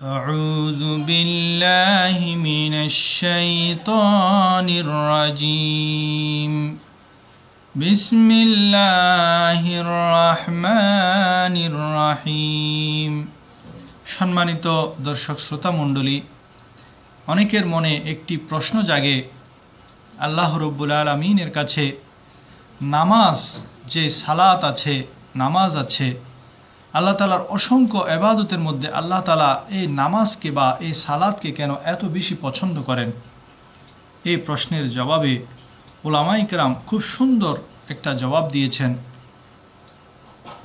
أعوذ بالله من الشيطان الرجيم بسم الله الرحمن الرحيم সম্মানিত দর্শক শ্রোতা মণ্ডলী, অনেকের মনে একটি প্রশ্ন জাগে আল্লাহ রাব্বুল আলামিনের কাছে নামাজ যে সালাত আছে, নামাজ আছে, আল্লাহ তাআলার অসংখ্য ইবাদতের মধ্যে আল্লাহ তাআলা এই নামাজকে বা এই সালাতকে কেন এত বেশি পছন্দ করেন? এই প্রশ্নের জবাবে উলামায়ে কেরাম খুব সুন্দর একটা জবাব দিয়েছেন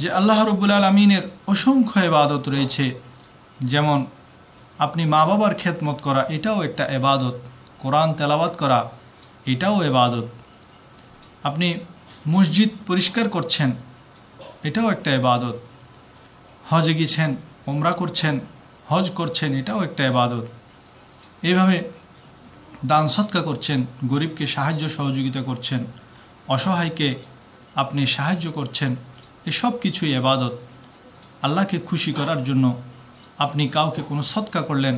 যে আল্লাহ রাব্বুল আলামিনের অসংখ্য ইবাদত রয়েছে। যেমন আপনি মা বাবার খেদমত করা, এটাও একটা ইবাদত। কোরআন তেলাওয়াত করা, এটাও ইবাদত। আপনি মসজিদ পরিষ্কার করছেন, এটাও একটা ইবাদত। হজে গেছেন, উমরা করছেন, হজ করছেন, এটাও একটা ইবাদত। এইভাবে দান সদকা করছেন, গরিবকে সাহায্য সহযোগিতা করছেন, অসহায়কে আপনি সাহায্য করছেন, এসব কিছুই ইবাদত। আল্লাহকে খুশি করার জন্য আপনি কাউকে কোনো সদকা করলেন,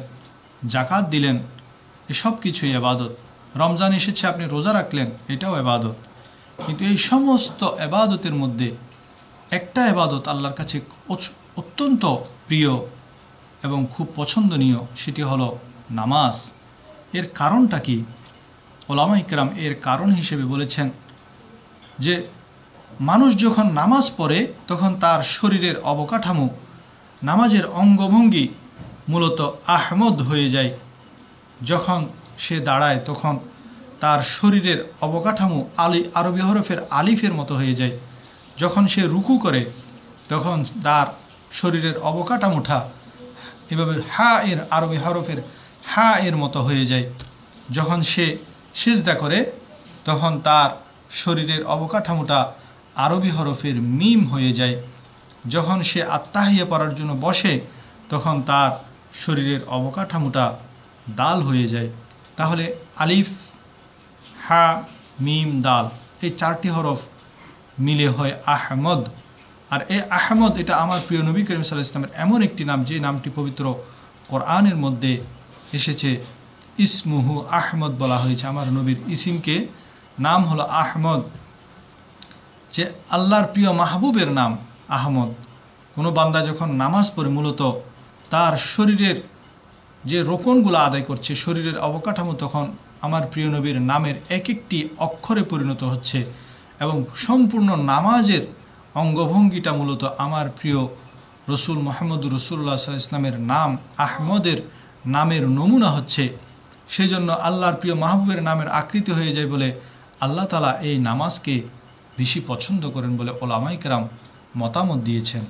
জাকাত দিলেন, এসব কিছুই ইবাদত। রমজান এসেছে, আপনি রোজা রাখলেন, এটাও ইবাদত। কিন্তু এই সমস্ত ইবাদতের মধ্যে একটা ইবাদত আল্লাহর কাছে অত্যন্ত প্রিয় এবং খুব পছন্দনীয়, সেটি হলো নামাজ। এর কারণটা কি? উলামায়ে কেরাম এর কারণ হিসেবে বলেছেন যে মানুষ যখন নামাজ পড়ে তখন তার শরীরের অবকাঠামো, নামাজের অঙ্গভঙ্গি মূলত আহমদ হয়ে যায়। যখন সে দাঁড়ায় তখন তার শরীরের অবকাঠামো আরবি হরফের আলিফের মতো হয়ে যায়। যখন সে রুকু করে তখন তার শরীরের অবকাঠামোটা এভাবে আরবি হরফের হা এর মতো হয়ে যায়। যখন সে সিজদা করে তখন তার শরীরের অবকাঠামোটা আরবি হরফের মিম হয়ে যায়। যখন সে আত্তাহিয়া পড়ার জন্য বসে তখন তার শরীরের অবকাঠামোটা দাল হয়ে যায়। তাহলে আলিফ, হা, মিম, দাল, এই চারটি হরফ মিলে হয় আহমদ। আর এই আহমদ, এটা আমার প্রিয় নবী করিম সাল্লাল্লাহু আলাইহি ওয়াসাল্লামের এমন একটি নাম যে নামটি পবিত্র কোরআনের মধ্যে এসেছে। ইসমুহু আহমদ বলা হয়েছে, আমার নবীর ইসিমকে নাম হলো আহমদ, যে আল্লাহর প্রিয় মাহবুবের নাম আহমদ। কোনো বান্দা যখন নামাজ পড়ে মূলত তার শরীরের যে রোকনগুলো আদায় করছে, শরীরের অবকাঠামো তখন আমার প্রিয় নবীর নামের এক একটি অক্ষরে পরিণত হচ্ছে এবং সম্পূর্ণ নামাজের অঙ্গভঙ্গিটা মূলত আমার প্রিয় রসুল মুহাম্মদুর রাসূলুল্লাহ সাল্লাল্লাহু আলাইহি ওয়াসাল্লামের নাম আহমদের নামের নমুনা হচ্ছে। সেই জন্য আল্লাহর প্রিয় মাহবুবের নামের আকৃতি হয়ে যায় বলে আল্লাহ তাআলা এই নামাজকে বেশি পছন্দ করেন বলে উলামায়ে কেরাম মতামত দিয়েছেন।